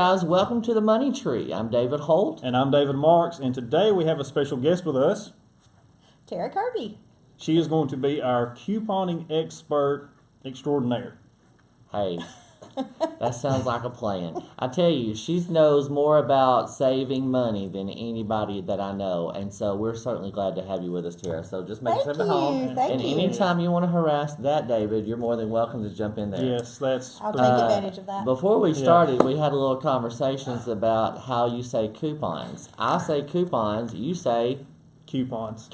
guys, welcome to the Money Tree. I'm David Holt. And I'm David Marks, and today we have a special guest with us. Tara Kirby. She is going to be our couponing expert extraordinaire. Hey, that sounds like a plan. I tell you, she knows more about saving money than anybody that I know, and so we're certainly glad to have you with us, Tara. So just make yourself at home. Thank you. Anytime you want to harass that, David, you're more than welcome to jump in there. Yes, I'll take advantage of that. Before we started, we had a little conversations about how you say coupons. I say coupons, you say coupons.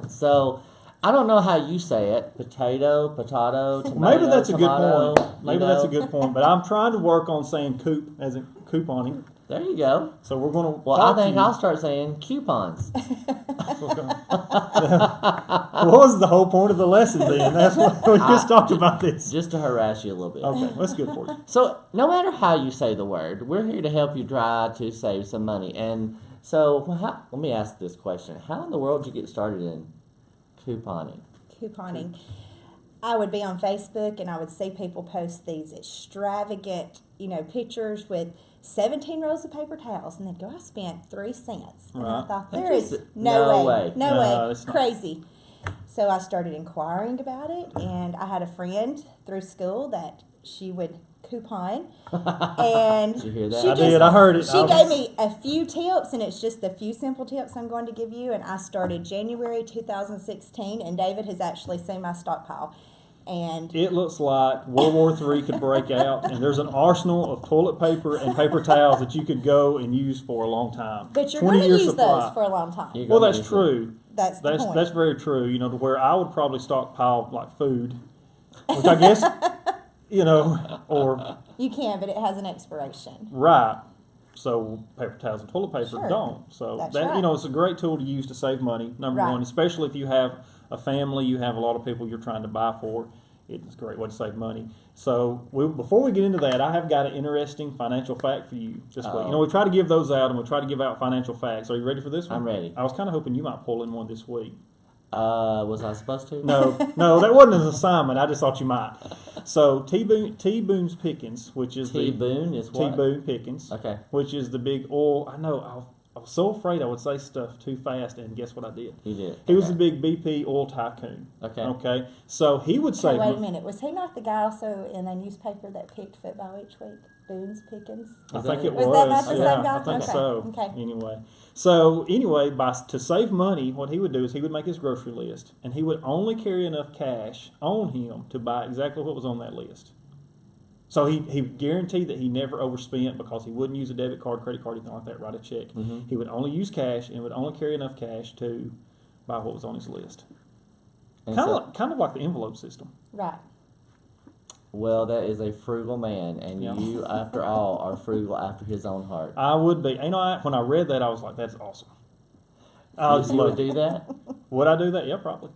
So I don't know how you say it. Potato, tomato, Maybe that's a tomato, good point. Maybe that's a good point. But I'm trying to work on saying coop as in couponing. There you go. So we're going to. Well, I think I'll start saying coupons. What was the whole point of the lesson then? That's what we just talked about this. Just to harass you a little bit. Okay, that's good for you. So no matter how you say the word, we're here to help you try to save some money. And so let me ask this question. How in the world did you get started in couponing? I would be on Facebook and I would see people post these extravagant, pictures with 17 rolls of paper towels, and they'd go, I spent 3 cents. And I thought, there is no way. Crazy. So I started inquiring about it, and I had a friend through school that she would coupon. And did you hear that? I did. I heard it. She gave me a few tips, and it's just a few simple tips I'm going to give you. And I started January 2016, and David has actually seen my stockpile. And it looks like World War III could break out, and there's an arsenal of toilet paper and paper towels that you could go and use for a long time. But you're going to use those for a long time. Well, that's true. That's the point. That's very true. To where I would probably stockpile like food, which I guess, or you can, but it has an expiration. Right. So paper towels and toilet paper don't. So that's that right. It's a great tool to use to save money. Number one, especially if you have a family, you have a lot of people you're trying to buy for. It's a great way to save money. So before we get into that, I have got an interesting financial fact for you this week. We try to give those out, and we try to give out financial facts. Are you ready for this one? I'm ready. I was kind of hoping you might pull in one this week. Was I supposed to? No, that wasn't an assignment. I just thought you might. So T. Boone's Pickens, which is T. Boone is what? T. Boone Pickens. Okay. Which is the big oil. I know. I was so afraid I would say stuff too fast, and guess what I did? You did. He was the big BP oil tycoon. Okay. So he would say. Wait a minute. Was he not the guy also in a newspaper that picked football each week? Boone's Pickens? I think it was. Was that not the same guy? I think so. Okay. Anyway, to save money, what he would do is he would make his grocery list, and he would only carry enough cash on him to buy exactly what was on that list. So he guaranteed that he never overspent because he wouldn't use a debit card, credit card, anything like that, write a check. Mm-hmm. He would only use cash and would only carry enough cash to buy what was on his list. Kind of like the envelope system. Right. Well, that is a frugal man, and you, after all, are frugal after his own heart. I would be. When I read that, I was like, that's awesome. You would do that? Would I do that? Yeah, probably.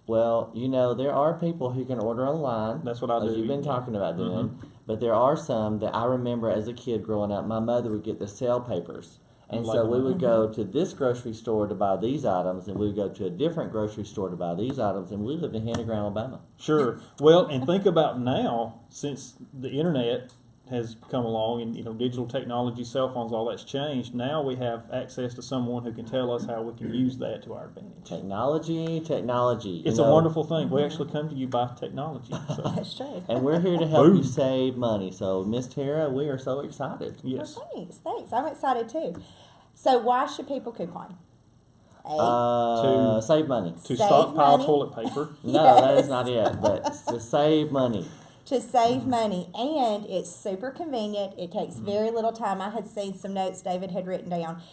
Well, there are people who can order online. That's what I do. As you've been talking about doing. Mm-hmm. But there are some that I remember as a kid growing up, my mother would get the sale papers. And so we would go to this grocery store to buy these items, and we would go to a different grocery store to buy these items, and we lived in Hannah Ground, Alabama. Sure. Well, and think about now, since the internet has come along and digital technology, cell phones, all that's changed. Now we have access to someone who can tell us how we can use that to our advantage. Technology. It's a wonderful thing. We actually come to you by technology. So. That's true. And we're here to help you save money. So, Miss Tara, we are so excited. Yes. Well, thanks. I'm excited too. So why should people coupon? To save money. To stockpile toilet paper. No, that is not it. But to save money. To save money, and it's super convenient. It takes very little time. I had seen some notes David had written down.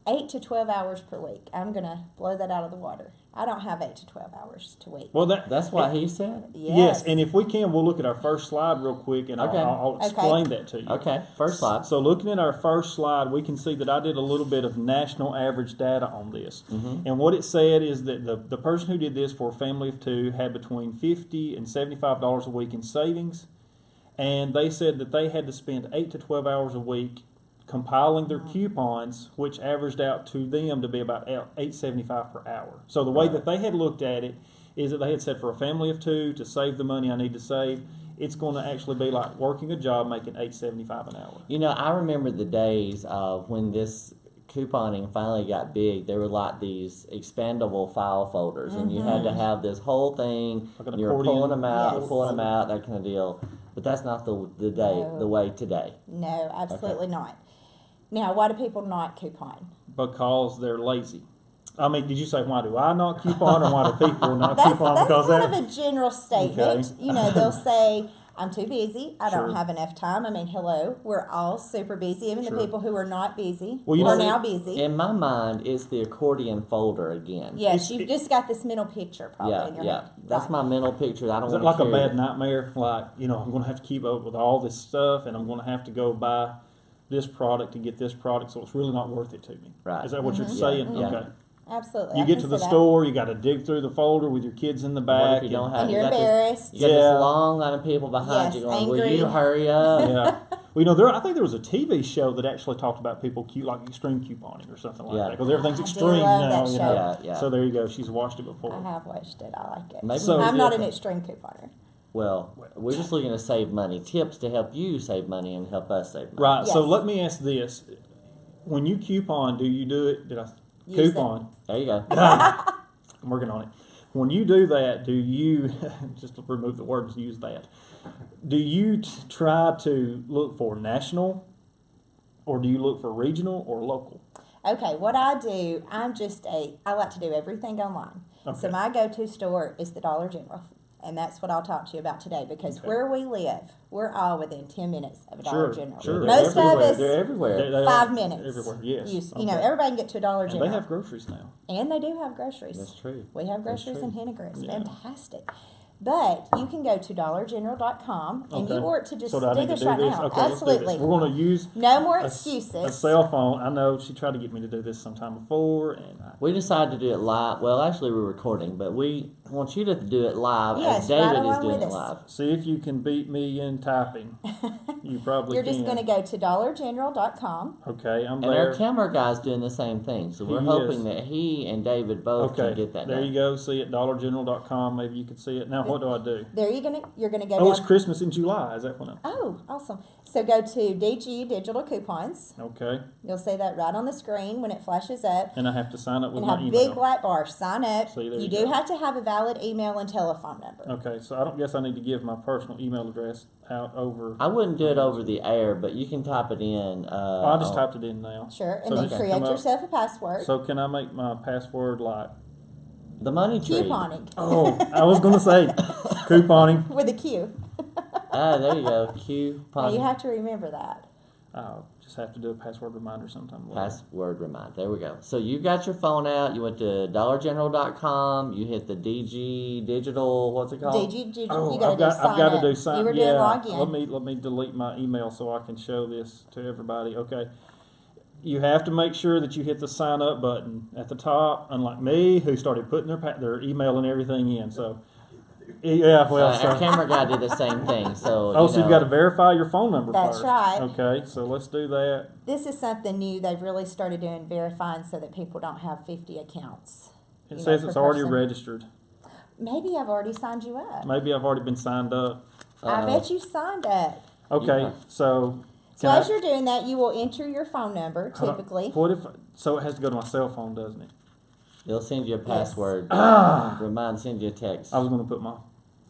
8 to 12 hours per week. I'm going to blow that out of the water. I don't have 8 to 12 hours to week. Well, that's what he said? Yes, and if we can, we'll look at our first slide real quick, and I'll explain that to you. Okay, first slide. So looking at our first slide, we can see that I did a little bit of national average data on this. Mm-hmm. And what it said is that the person who did this for a family of 2 had between $50 and $75 a week in savings. And they said that they had to spend 8 to 12 hours a week compiling their coupons, which averaged out to them to be about $8.75 per hour. So the way that they had looked at it is that they had said for a family of 2 to save the money I need to save, it's going to actually be like working a job making $8.75 an hour. You know, I remember the days of when this couponing finally got big. There were like these expandable file folders, and you had to have this whole thing. Like an And you were accordion. pulling them out, Yes. pulling them out, that kind of deal. But that's not the way today. No, absolutely not. Now, why do people not coupon? Because they're lazy. I mean, did you say why do I not coupon, or why do people not That's coupon? kind Because of a general statement. Okay. You know, they'll say, I'm too busy. I Sure. don't have enough time. I mean, hello, we're all super busy. Even Sure. the people who are not busy Well, you are know, now busy. In my mind, it's the accordion folder again. Yes, you've just got this mental picture probably in your Yeah. head. That's Right. my mental picture. I don't is want it like to a bad nightmare? Like, you know, I'm going to have to keep up with all this stuff, and I'm going to have to go buy this product to get this product, so it's really not worth it to me. Right. Is that what you're Mm-hmm. saying? Yeah. Okay. Absolutely. You I get can to the see that. store, you got to dig through the folder with your kids in the What back. if you don't have? And you you're got embarrassed. This, you got Yeah. this long line of people behind Yes, you going, "Will angry. you hurry up?" Yeah. Well, you know, I think there was a TV show that actually talked about people like extreme couponing or something like Yeah. that, because everything's I do extreme love now. that You show. know. Yeah, yeah. So there you go. She's watched it I before. have watched it. I like it. Maybe So- I'm not yeah. an extreme couponer. Well, we're just looking to save money. Tips to help you save money and help us save money. Right. So Yes. let me ask this: when you coupon, do you do it? Did I Use coupon? There you go. I'm working on it. When you do that, do you just to remove the words, use that? Do you try to look for national, or do you look for regional or local? Okay, what I do, I like to do everything online. Okay. So my go-to store is the Dollar General. And that's what I'll talk to you about today, because Okay. where we live, we're all within 10 minutes of a Dollar General. Sure. Most of everywhere. us, They're everywhere. They 5 are minutes. everywhere. Yes. You know, Okay. everybody can get to a Dollar And General. they have groceries now. And they do have groceries. That's true. We have That's groceries true. in Henniger. It's Yeah. fantastic. But you can go to dollargeneral.com and Okay. you ought to just So do I do need to this do right this? now. Okay, let's do this. Absolutely. We're going to use No more a excuses. cell phone. I know she tried to get me to do this sometime before, and We decided to do it live. Well, actually, we're recording, but we want you to do it live Yes, as right David is along doing with it us. live. see if you can beat me in typing. You probably You're can. just going to go to dollargeneral.com. Okay, I'm And our there. camera guy's doing the same thing. So we're He hoping is. that he and David both Okay, can get that there done. you go. See it, dollargeneral.com. Maybe you can see it. Now, what do I do? You're gonna go Oh, it's down. Christmas in July. Is that when I'm... Oh, awesome. So go to DG Digital Coupons. Okay, You'll see that right on the screen when it flashes up. and I have to sign up with And my have a email. big black bar. Sign up. See, there You you do go. have to have a valid email and telephone number. Okay, so I don't guess I need to give my personal email address out over... I wouldn't do it over the air, but you can type it in. I just typed it in now. Sure. And So then this can create come up. yourself a password. So can I make my password like... the money tree. Couponing Oh, I was going to say couponing. with a Q. Ah, there you go. Now Coupon. you have to remember that. I'll just have to do a password reminder sometime later. Password remind. There we go. So you got your phone out. You went to dollargeneral.com. You hit the DG Digital. What's it called? DG, Oh, you got to do sign I've got up. to do sign. You were doing Yeah, log in. let me delete my email so I can show this to everybody. Okay, you have to make sure that you hit the sign up button at the top. Unlike me, who started putting their email and everything in. So yeah, well, Our camera guy did the same thing. So oh, so you've got to verify your phone number That's first. right. Okay, so let's do that. This is something new they've really started doing, verifying so that people don't have 50 accounts. It You says know, it's per already person. registered. Maybe I've already signed you up. Maybe I've already been signed up. I bet you signed up. Okay, Yeah. so So can as you're doing that, you will enter your phone number, hold on. typically. What if so? It has to go to my cell phone, doesn't it? They'll send you a password. Send you a text. I was going to put my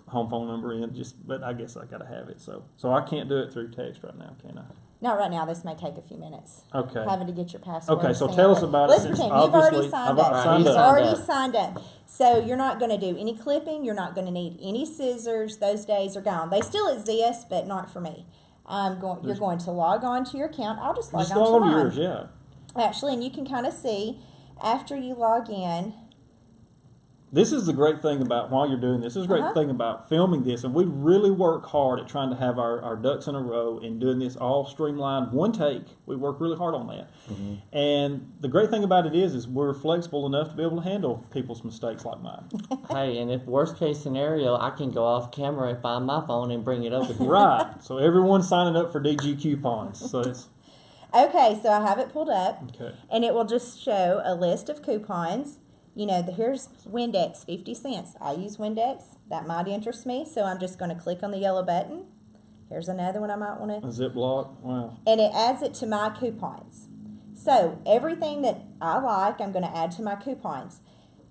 home phone number in, but I guess I got to have it. So I can't do it through text right now, can I? Not right now. This may take a few minutes. Okay. Having to get your password. Okay, so sent. tell us about it Let's since pretend you've already obviously signed I've up. signed You've up. already signed up. So you're not going to do any clipping. You're not going to need any scissors. Those days are gone. They still exist, but not for me. You're going to log on to your account. I'll just log Just on to log on to mine. yours, yeah. Actually, and you can kind of see after you log in. This is the great thing about while you're doing this. This is the great thing about filming this, and we really work hard at trying to have our ducks in a row and doing this all streamlined, one take. We work really hard on that. Mm-hmm. And the great thing about it is we're flexible enough to be able to handle people's mistakes like mine. Hey, and if worst case scenario, I can go off camera and find my phone and bring it over here. Right. So everyone's signing up for DG coupons. So it's Okay, so I have it pulled up, okay. and it will just show a list of coupons. here's Windex, 50 cents. I use Windex. That might interest me, so I'm just going to click on the yellow button. Here's another one I might want A to. Ziploc. Wow. And it adds it to my coupons. So everything that I like, I'm going to add to my coupons.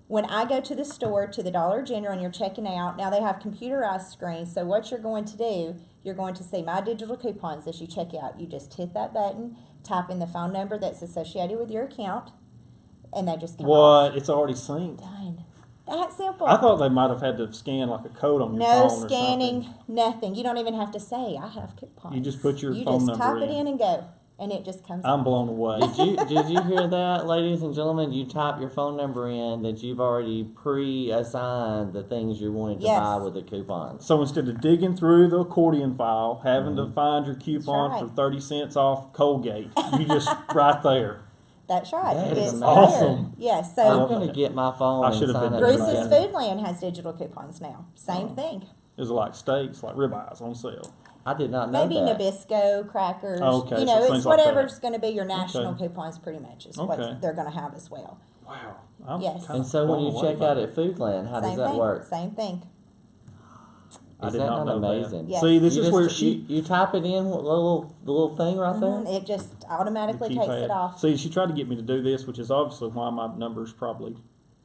When I go to the store, to the Dollar General, and you're checking out, now they have computerized screens, so what you're going to do, you're going to see my digital coupons as you check out. You just hit that button, type in the phone number that's associated with your account, and they just come off. What? It's already synced. Done. That simple. I thought they might have had to scan like a code on your No phone or scanning, something. nothing. You don't even have to say, I have coupons. You just put your You phone just number type it in and go, and it just comes I'm up. blown away. Did you hear that, ladies and gentlemen? You type your phone number in that you've already pre-assigned the things you're wanting to Yes. buy with the coupons. So instead of digging through the accordion file, having to find your coupon That's for right. 30 cents off Colgate, you just right there. That's right. That is It's awesome. there. Yes, I'm so going to get my phone I and should have sign been up. doing Bruce's that. Foodland has digital coupons now. Same thing. It's like steaks, like ribeyes on sale. I did not know Maybe that. Nabisco, crackers. Okay, You so know, things it's like whatever's that. going to be your national Okay. coupons pretty much is Okay. what they're going to have as well. Wow. I'm Yes. kinda And so when blown you away check by out that. at Foodland, how does Same that thing. work? Same thing. I Is did that not not know amazing? that. Yes. See, this You is just- where you type it in, the little thing right Mhm. there. It just automatically the takes keypad. it off. See, she tried to get me to do this, which is obviously why my number's probably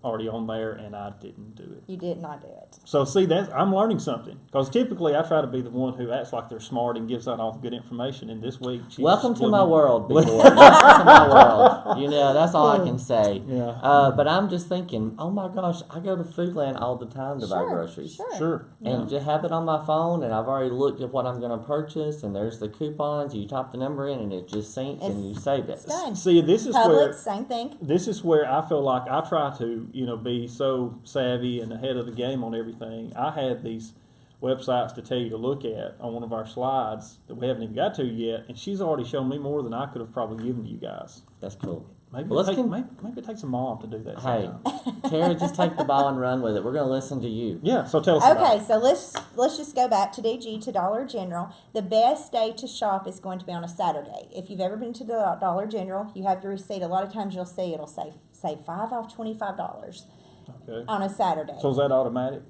already on there, and I didn't do it. You did not do it. So see, that I'm learning something, because typically I try to be the one who acts like they're smart and gives out all the good information. And this week, she Welcome just to my wouldn't- world, big boy. Welcome to my world. You know, that's all I can say. Yeah. But I'm just thinking, oh my gosh, I go to Foodland all the time to buy Sure, groceries. sure. Sure. And just have it on my phone, and I've already looked at what I'm going to purchase, and there's the coupons. You type the number in, and it just syncs, and you save it. It's done. See, this is Publix, where same thing. I feel like I try to, be so savvy and ahead of the game on everything. I had these websites to tell you to look at on one of our slides that we haven't even got to yet, and she's already shown me more than I could have probably given to you guys. That's cool. Maybe, Well, maybe it takes a mom to do that. Hey, sometime. Tara, just take the ball and run with it. We're going to listen to you. Yeah. So tell us about Okay, it. so let's just go back to DG to Dollar General. The best day to shop is going to be on a Saturday. If you've ever been to the Dollar General, you have your receipt. A lot of times you'll see it'll say 5 off $25 Okay. on a Saturday. So is that automatic?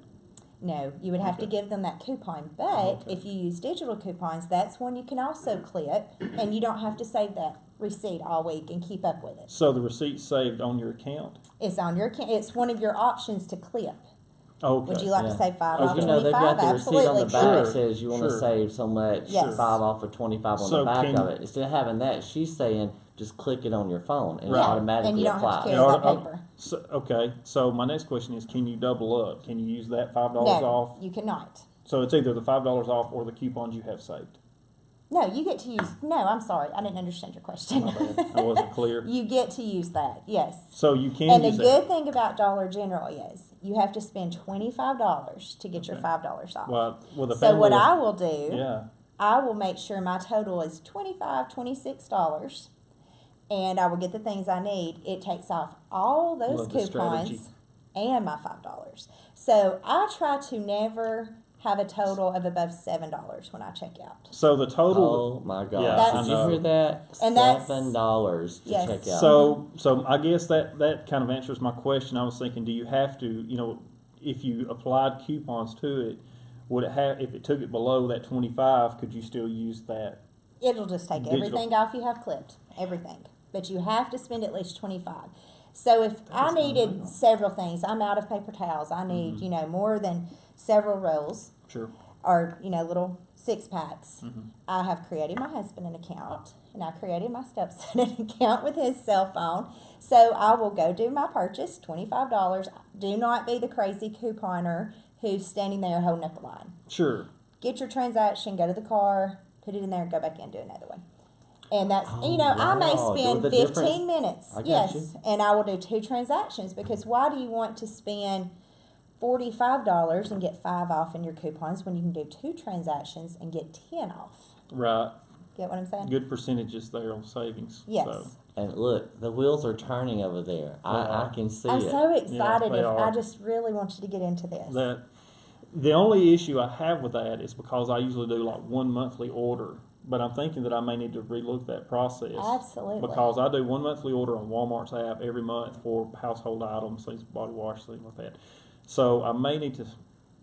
No, you would have to Okay. give them that coupon. But Okay. if you use digital coupons, that's one you can also clip, and you don't have to save that receipt all week and keep up with it. So the receipt's saved on your account? It's on your account. It's one of your options to clip. Okay. Would you like Yeah. to save 5 Okay. off You know, they've 25? got the receipt on Absolutely. the back Sure, that says you want to sure. save so much, Yes. 5 off of 25 on So the back can- of it. Instead of having that, she's saying just click it on your phone and it Right. automatically and you don't have applies. to carry Yeah, that or- paper. So, okay. So my next question is, can you double up? Can you use that $5 No, off? you cannot. So it's either the $5 off or the coupons you have saved. No, you get to use. No, I'm sorry, I didn't understand your question. My bad. I wasn't clear. You get to use that, yes. So you can And the use good thing about Dollar General is you have to spend $25 to get your Okay. $5 off. that. Well, with a So family what of- I will do, Yeah. I will make sure my total is $26, and I will get the things I need. It takes off all those Love the strategy. coupons and my $5. So I try to never have a total of above $7 when I check out. So the total. Oh my God! Yeah, I Did you know. hear that? And that's- $7 to Yes. check out. So I guess that kind of answers my question. I was thinking, do you have to, if you applied coupons to it, would it have, if it took it below that 25, could you still use that? It'll just take Digital. everything off you have clipped, everything. But you have to spend at least 25. So if I is needed unreal. several things, I'm out of paper towels. I need, more than several rolls Sure. or, little 6-packs. Mm-hmm. I have created my husband an account, and I created my stepson an account with his cell phone. So I will go do my purchase, $25. Do not be the crazy couponer who's standing there holding up a line. Sure. Get your transaction, go to the car, put it in there, and go back in, do another one. And that's, Oh, I may wow. spend The 15 difference. minutes. I got Yes. you. And I will do 2 transactions, because why do you want to spend $45 and get 5 off in your coupons when you can do 2 transactions and get 10 off? Right. Get what I'm saying? Good percentages there on savings. Yes. So. And look, the wheels are turning over there. I can see I'm it. so excited. they are. I just really want you to get into this. The only issue I have with that is because I usually do like one monthly order. but I'm thinking that I may need to relook that process. Absolutely. Because I do one monthly order on Walmart's app every month for household items, things, body wash, things like that. So I may need to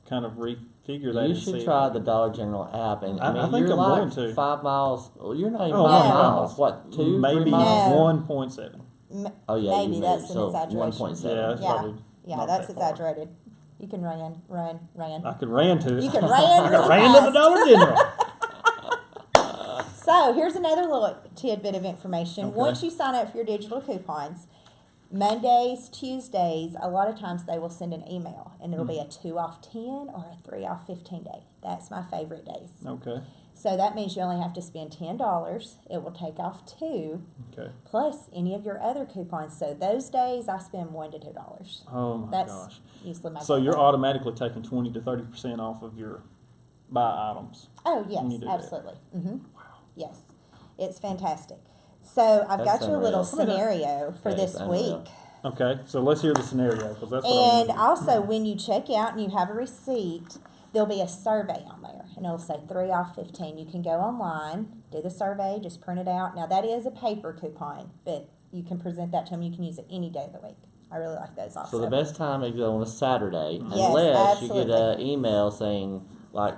kind of refigure that. You and should see try if the Dollar General app, and I mean, think you're I'm like going to. 5 miles. Well, you're not even Oh, 5 no. miles. What, 2, maybe 3 miles? No. 1.7. Oh yeah, Maybe you that's moved, an so exaggeration. 1.7. Yeah, it's Yeah. probably Yeah, not that's that far. exaggerated. You can run. I could ran to it. You can ran I really ran to the fast. Dollar General. So here's another little tidbit of information. Okay. Once you sign up for your digital coupons, Mondays, Tuesdays, a lot of times they will send an email, and it'll be a 2 off 10 or a 3 off 15 day. That's my favorite days. Okay. So that means you only have to spend $10. It will take off 2 Okay. plus any of your other coupons. So those days I spend $1 to $2. Oh my That's gosh. usually my So you're favorite. automatically taking 20 to 30% off of your buy items. Oh, when you yes, do that. absolutely. Mm-hmm. Yes, it's fantastic. So I've That's got you a little unreal. scenario for That is this unreal. week. Okay, so let's hear the scenario because that's what And I want also, when you check out and you have a receipt, there'll be a survey on there, and it'll say 3 off 15. You can go online, do the survey, just print it out. Now, that is a paper coupon, but you can present that to them. You can use it any day of the week. I really like those also. So the best time is on a Saturday, Yes, unless you get absolutely. an email saying like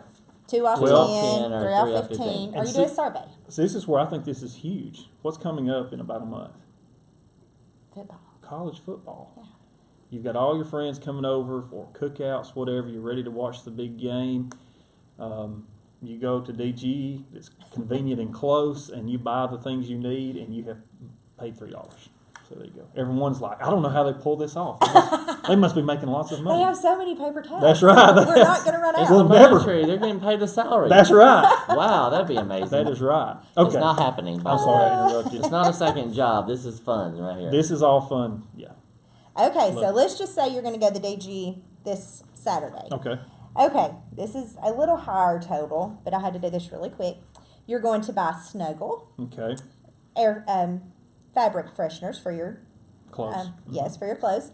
2 off 12, 10, 10, or 3 3 off off 15, 15. or And you do a see- survey. So this is where I think this is huge. What's coming up in about a month? Football. College football. Yeah. You've got all your friends coming over for cookouts, whatever. You're ready to watch the big game. You go to DG, it's convenient and close, and you buy the things you need, and you have paid $3. So there you go. Everyone's like, I don't know how they pull this off. They must be making lots of They money. have so many paper towels. That's right. We're not going to run it's out. the We'll never- military. They're getting paid a salary. That's right. Wow, that'd be amazing. That is right. It's Okay. not happening. By I'm the sorry way. I interrupted. It's not a second job. This is fun right here. This is all fun. Yeah. Okay, so Look. let's just say you're going to go to DG this Saturday. Okay. Okay, this is a little higher total, but I had to do this really quick. You're going to buy Snuggle Okay. air fabric fresheners for your Close. yes, for your clothes.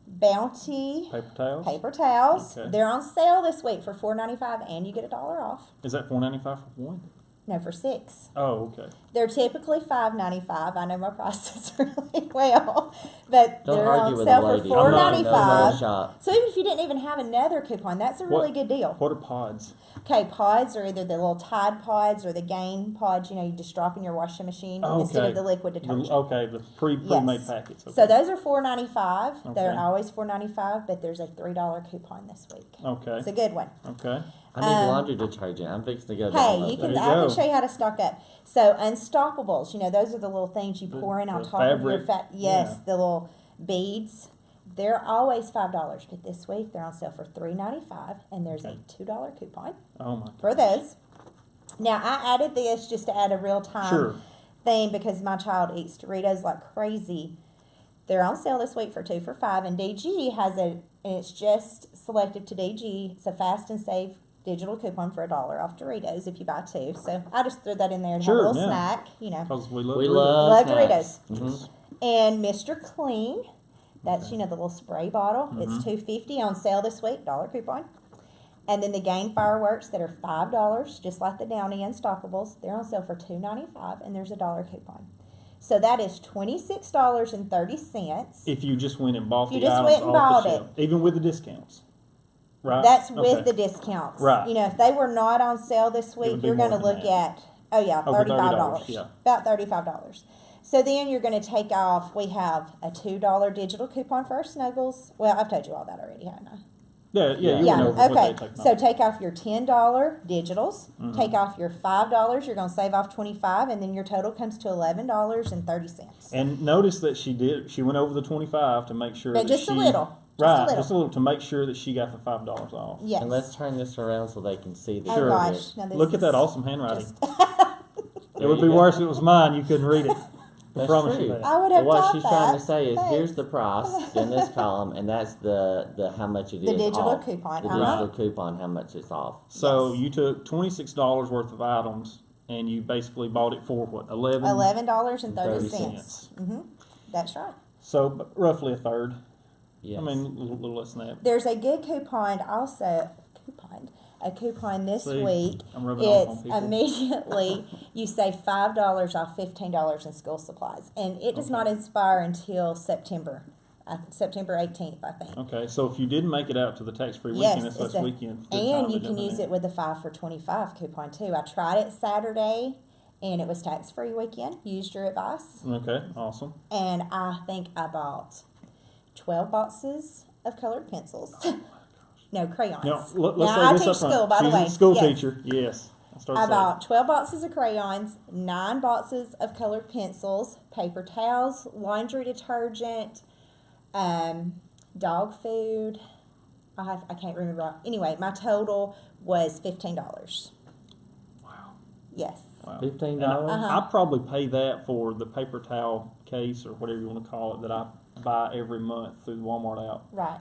Bounty Paper towels. paper towels. Okay. They're on sale this week for $4.95, and you get $1 off. Is that $4.95 for one? No, for 6. Oh, okay. They're typically $5.95. I know my prices really well, but Don't they're argue on with a sale for lady. $4.95. No shop. So even if you didn't even have another coupon, that's a really good deal. What are pods? Okay, pods are either the little Tide pods or the Gain pods. You know, you just drop in your washing machine Oh, instead okay. of the liquid detergent. Okay, the pre-made Yes. packets. Okay. So those are $4.95. They're Okay. always $4.95, but there's a $3 coupon this week. Okay. It's a good one. Okay. I need laundry detergent. I'm fixing to go Hey, download you that. can. There you I go. can show you how to stock up. So Unstoppables. You know, those are the little things you pour in on the top of your fabric, fat. Yes, yeah. the little beads. They're always $5, but this week they're on sale for $3.95, and there's Okay. a $2 coupon Oh my. for those. Now I added this just to add a real time Sure. thing because my child eats Doritos like crazy. They're on sale this week for 2 for $5, and DG has and it's just selective to DG. It's a fast and save digital coupon for $1 off Doritos if you buy 2. So I just threw that in there to Sure, have a little yeah. snack, you know. Because we love. We Doritos. love Love snacks. Doritos. Mhm. And Mr. Clean, that's you know the little spray bottle. Mm-hmm. It's $2.50 on sale this week, $1 coupon. And then the Gain fireworks that are $5, just like the Downy Unstoppables, they're on sale for $2.95, and there's a $1 coupon. So that is $26.30. If you just went and bought You the just items went and off bought the it. shelf, even with the discounts, right? That's with Okay. the discounts. Right. You know, if they were not on sale this would week, be you're more going to than look that. at, oh yeah, Over $35. $30, yeah. About $35. So then you're going to take off, we have a $2 digital coupon for our Snuggles. Well, I've told you all that already, haven't I? Yeah, you Yeah, went over what okay. they take So off. take off your $10 digitals, Mm-hmm. take off your $5, you're going to save off $25, and then your total comes to $11.30. And notice that she went over the 25 to make sure But that just she, a little. right, Just a little. to make sure that she got the $5 off. Yes. And let's turn this around so they can see the Oh Sure. gosh. Now this Look at is that awesome handwriting. just- It would be worse if it was mine. You couldn't read it. I That's promise true. you that. I would But have what thought she's that. trying to say is, Thanks. here's the price in this column, and that's the how much it is The digital off. coupon, The uh-huh. digital coupon, how much it's off. So Yes. you took $26 worth of items and you basically bought it for what? $11.30. That's right. So roughly a third. Yes. I mean, a little less than that. There's a good coupon also. A a coupon this See, week, I'm rubbing off on it's people. immediately you save $5 off $15 in school supplies, and it does not expire until September 18th, I think. Okay, so if you didn't make it out to the tax-free Yes, weekend, that's it's last weekend. good and time you to can do use that. it with the 5 for 25 coupon too. I tried it Saturday, and it was tax-free weekend. Used your advice, Okay, awesome. and I think I bought 12 boxes of colored pencils. No, crayons. Now, let's Now, say I this teach up front. school, by the She's way. a school Yes. teacher. Yes. I bought 12 boxes of crayons, 9 boxes of colored pencils, paper towels, laundry detergent, dog food. I can't remember. Anyway, my total was $15. Wow. Yes. Wow. $15? And I Uh-huh. probably pay that for the paper towel case or whatever you want to call it that I buy every month through the Walmart app. Right.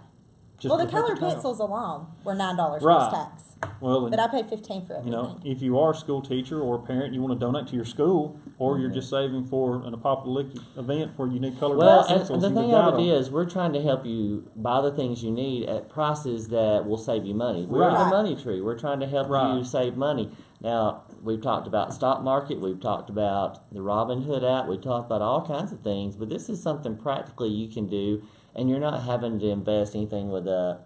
Just Well, the for paper colored towel. pencils alone were $9 Right. plus tax. Well, But I paid $15 for you everything. know, if you are a school teacher or a parent, you want to donate to your school, or you're just saving for an apocalyptic event where you need colored Well, pencils. and the you've thing got of it 'em. is, we're trying to help you buy the things you need at prices that will save you money. We're Right. the money tree. We're trying to help Right. you save money. Now, we've talked about stock market. We've talked about the Robinhood app. We've talked about all kinds of things. But this is something practically you can do, and you're not having to invest anything with a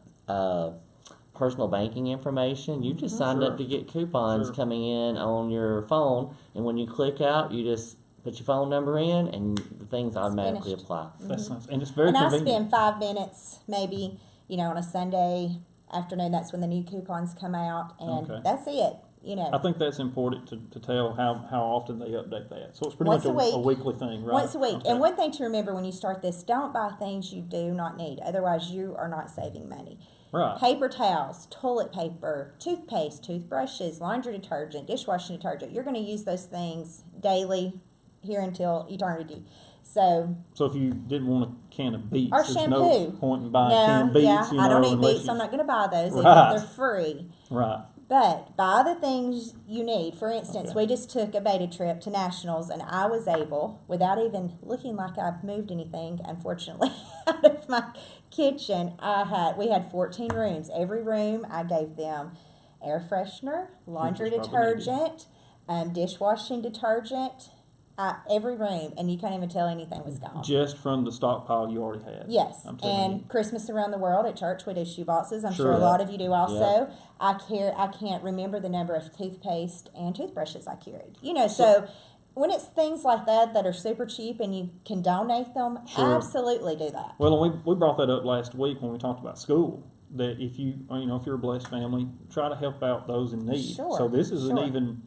personal banking information. You just signed Sure. up to get coupons Sure. coming in on your phone, and when you click out, you just put your phone number in, and the things automatically finished. apply. That's nice, and it's very And I convenient. spend 5 minutes, maybe, on a Sunday afternoon. That's when the new coupons come out, and Okay. that's it. I think that's important to tell how often they update that. So it's pretty Once much a week. a weekly thing, right? Once a week. Okay. And one thing to remember when you start this, don't buy things you do not need. Otherwise, you are not saving money. Right. Paper towels, toilet paper, toothpaste, toothbrushes, laundry detergent, dishwashing detergent. You're going to use those things daily here until eternity. So, So if you didn't want a can of beets, or there's shampoo. no point in buying a can No, of beets. yeah, I don't eat unless beets, so you- I'm not going to buy those. Even Right. if they're free. Right. But buy the things you need. For instance, Okay. we just took a beta trip to Nationals, and I was able, without even looking like I've moved anything, unfortunately, out of my kitchen, we had 14 rooms. Every room, I gave them air freshener, laundry Which was probably detergent, dishwashing detergent, every room, and you can't even tell anything was gone. Just from the stockpile you already had. Yes, I'm telling and you. Christmas around the world at church we do shoe boxes. I'm sure Sure. a lot of you do also. Yeah. I can't remember the number of toothpaste and toothbrushes I carried. So when it's things like that that are super cheap and you can donate them, Sure. absolutely do that. Well, and we brought that up last week when we talked about school. That if if you're a blessed family, try to help out those in need. Sure, So this is an sure. even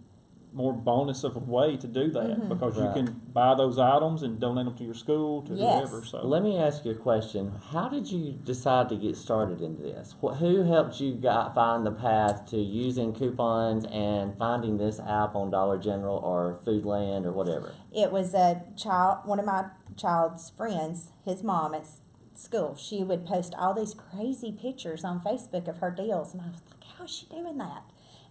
more bonus of a way to do that Mm-hmm. because Right. you can buy those items and donate them to your school, to Yes. whoever. So Let me ask you a question. How did you decide to get started into this? Who helped you find the path to using coupons and finding this app on Dollar General or Foodland or whatever? It was one of my child's friends, his mom at school. She would post all these crazy pictures on Facebook of her deals, and I was like, how is she doing that?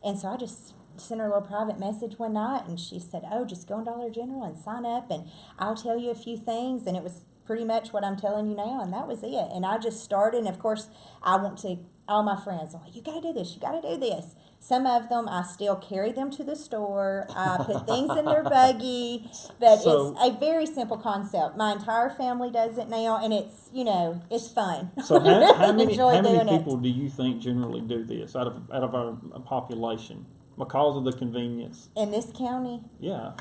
And so I just sent her a little private message one night, and she said, oh, just go on Dollar General and sign up, and I'll tell you a few things. And it was pretty much what I'm telling you now, and that was it. And I just started, and of course, I want to, all my friends, I'm like, you got to do this, you got to do this. Some of them, I still carry them to the store. I put things in their buggy, but So- it's a very simple concept. My entire family does it now, and it's, it's fun. So We how really many enjoy doing people it. do you think generally do this out of our population because of the convenience? In this county, Yeah.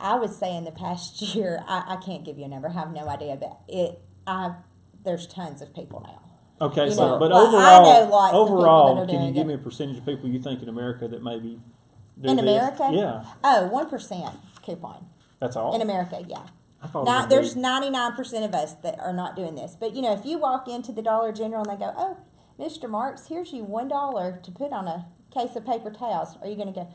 I would say in the past year, I can't give you a number. I have no idea, but there's tons of people now. Okay, You so know, but well, I know overall, lots of people overall, that are can you doing give it. me a percentage of people you think in America that maybe do In this? America? Yeah, Oh, 1% coupon. that's all. In America, yeah. I thought it Now, would there's be- 99% of us that are not doing this. But, if you walk into the Dollar General and they go, oh, Mr. Marks, here's you $1 to put on a case of paper towels, are you going to go,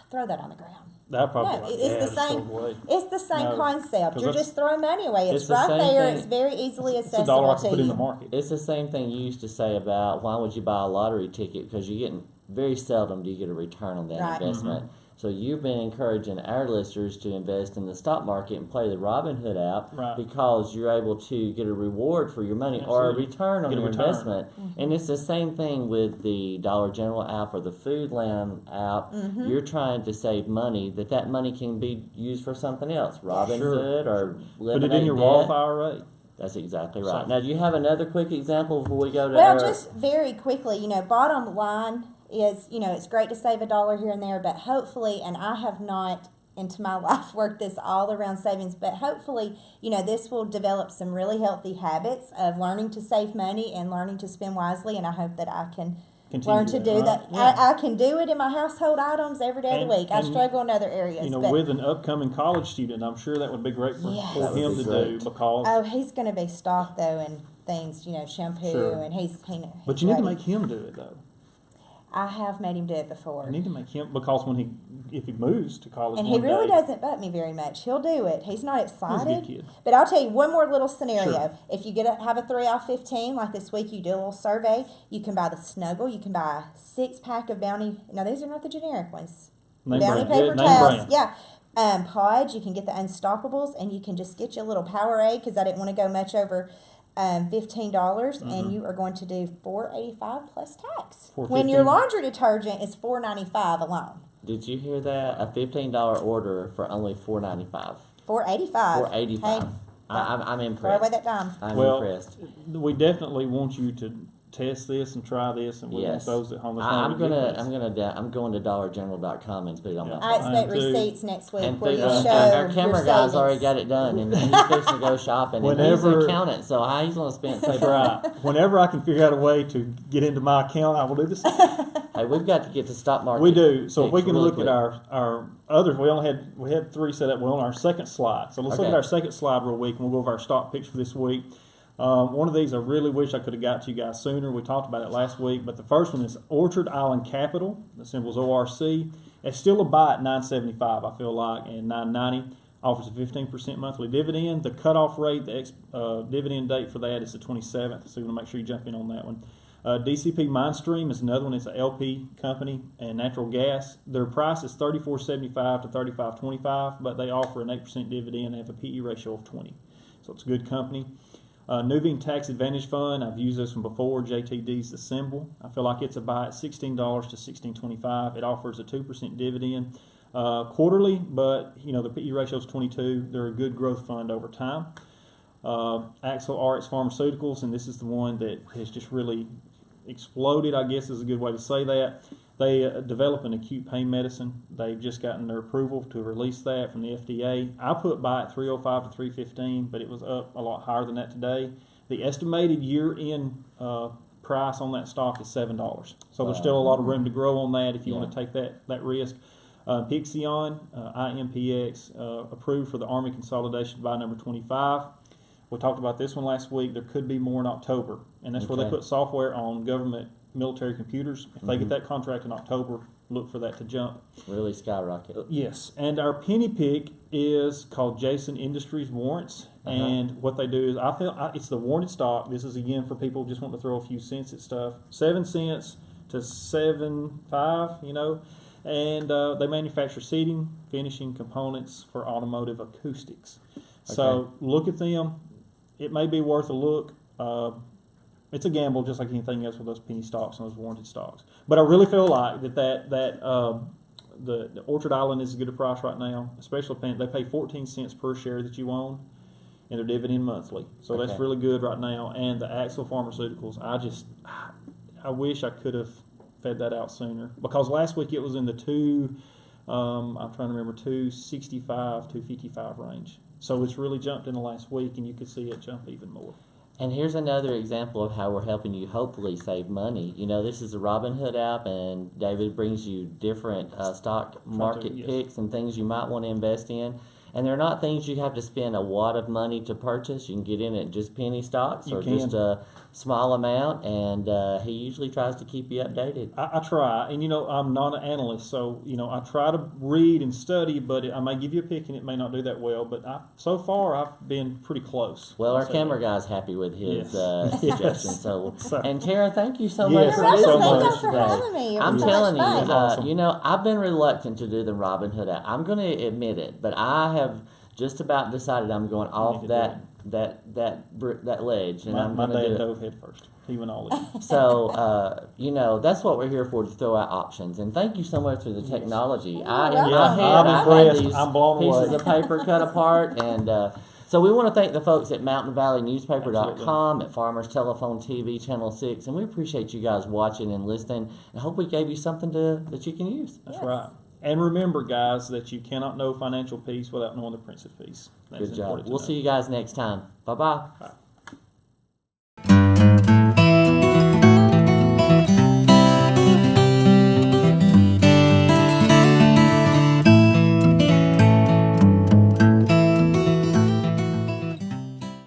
throw that on the ground? That probably No, like, it's yeah, the just throw same. it away. It's the same No, concept. 'cause You're that's- just throwing money away. It's It's the right same there. thing. It's very easily It's a accessible dollar I to could put you. in the market. It's the same thing you used to say about why would you buy a lottery ticket, because you're getting very seldom do you get a return on that Right. investment. So you've been encouraging our listeners to invest in the stock market and play the Robinhood app Right. because you're able to get a reward for your money or a Absolutely. return on Get a your return. investment. And it's the same thing with the Dollar General app or the Foodland app. You're trying to save money that money can be used for something else, Robinhood or Put eliminate it in your debt. Roth IRA. That's exactly right. So- Now, do you have another quick example before we go to Well, our... just very quickly, bottom line is, it's great to save $1 here and there, but hopefully, and I have not into my life worked this all around savings, but hopefully, this will develop some really healthy habits of learning to save money and learning to spend wisely, and I hope that I can Continue learn to do right? that. Yeah. I can do it in my household items every day of the And- week. I and, struggle in other areas. but, with an upcoming college student, I'm sure that would be great for, Yes. for That would him be to great. do because. oh, he's going to be stocked, though, in things, shampoo, Sure. and he's But you need to ready. make him do it though. I have made him do it before. You need to make him because if he moves to college, And he one really day, doesn't butt me very much. He'll do it. He's not He's a good excited. kid. But I'll tell you one more little scenario. Sure. If you have a 3 off 15, like this week, you do a little survey. You can buy the Snuggle. You can buy a 6-pack of Bounty. Now these are not the generic ones. Name Bounty brand. paper Good name towels. brand. Yeah. Pods. You can get the Unstoppables, and you can just get you a little Powerade because I didn't want to go much over $15, and you are going to do $4.85 plus tax. When your $4.15. laundry detergent is $4.95 alone. Did you hear that? A $15 order for only $4.95. $4.85. $4.85. Hey, I'm throw away impressed. that dime. I'm Well, impressed. We definitely want you to test this and try this, and we Yes. want those at home. I'm going to DollarGeneral.com and put it on my I phone. expect Mine too. receipts next week And where you put- show our your camera guy's already savings. got it done, and he's fixing to go shopping. And he's an Whenever- accountant, so he's going to spend. That's right. Whenever I can figure out a way to get into my account, I will do this. Hey, we've got to get to stock market. We do. So if we fixed can really look quick. at our others, we had 3 set up. We're on our second slide. So let's look Okay. at our second slide real quick, and we'll go over our stock picks for this week. One of these I really wish I could have got to you guys sooner. We talked about it last week, but the first one is Orchard Island Capital. The symbol is ORC. It's still a buy at $9.75, I feel like, and $9.90. Offers a 15% monthly dividend. The cutoff rate, the dividend date for that is the 27th, so you want to make sure you jump in on that one. DCP Mindstream is another one. It's an LP company and natural gas. Their price is $34.75 to $35.25, but they offer an 8% dividend and have a PE ratio of 20. So it's a good company. Nuveen Tax Advantage Fund, I've used this one before. JTD's the symbol. I feel like it's a buy at $16 to $16.25. It offers a 2% dividend quarterly, but the PE ratio is 22. They're a good growth fund over time. Axel RX Pharmaceuticals, and this is the one that has just really exploded, I guess is a good way to say that. They develop an acute pain medicine. They've just gotten their approval to release that from the FDA. I put buy at $305 to $315, but it was up a lot higher than that today. The estimated year-end price on that stock is $7. So there's still a lot of room to grow on that if you want to take that risk. Pixion, IMPX, approved for the Army Consolidation Buy number 25. We talked about this one last week. There could be more in October, and that's where they Okay. put software on government military computers. If they get that contract in October, look for that to jump. Really skyrocket. Yes, and our penny pick is called Jason Industries Warrants, and what they do is it's the warranted stock. This is again for people who just want to throw a few cents at stuff. 7 cents to 7.5, and they manufacture seating, finishing components for automotive acoustics. So look at them. It may be worth a look. It's a gamble, just like anything else with those penny stocks and those warranted stocks. But I really feel like the Orchard Island is as good a price right now, especially they pay 14 cents per share that you own, and their dividend monthly. So that's really good right now. And the Axel Pharmaceuticals, I wish I could have fed that out sooner, because last week it was in the I'm trying to remember, 265, 255 range. So it's really jumped in the last week, and you could see it jump even more. And here's another example of how we're helping you hopefully save money. This is a Robinhood app, and David brings you different stock market yes. picks and things you might want to invest in. And they're not things you have to spend a wad of money to purchase. You can get in at just penny stocks You or can. just a small amount, and he usually tries to keep you updated. I try, and I'm not an analyst, so I try to read and study, but I may give you a pick, and it may not do that well. But so far, I've been pretty close. Well, our I'll say camera that. guy's happy with his Yes. suggestion. So, So- and Tara, thank you so Yes, much You're for welcome. being Thank with y'all us for today. having me. It was I'm so telling much you, fun. Awesome. I've been reluctant to do the Robin Hood app. I'm going to admit it, but I have just about decided I'm going off to that ledge, and My I'm going to dad do it. dove head first. He went all in. So, that's what we're here for, to throw out options. And thank you so much for the technology. You're In welcome. my head, I'm I've impressed. had these I'm blown pieces away. of paper cut apart. And so we want to thank the folks at MountainValleyNewspaper.com, at Farmers Telephone TV Channel 6. And we appreciate you guys watching and listening. And hope we gave you something that you can use. That's Yes. right. And remember, guys, that you cannot know financial peace without knowing the Prince of Peace. That's Good job. important to We'll know. see you guys next time. Bye-bye. Bye.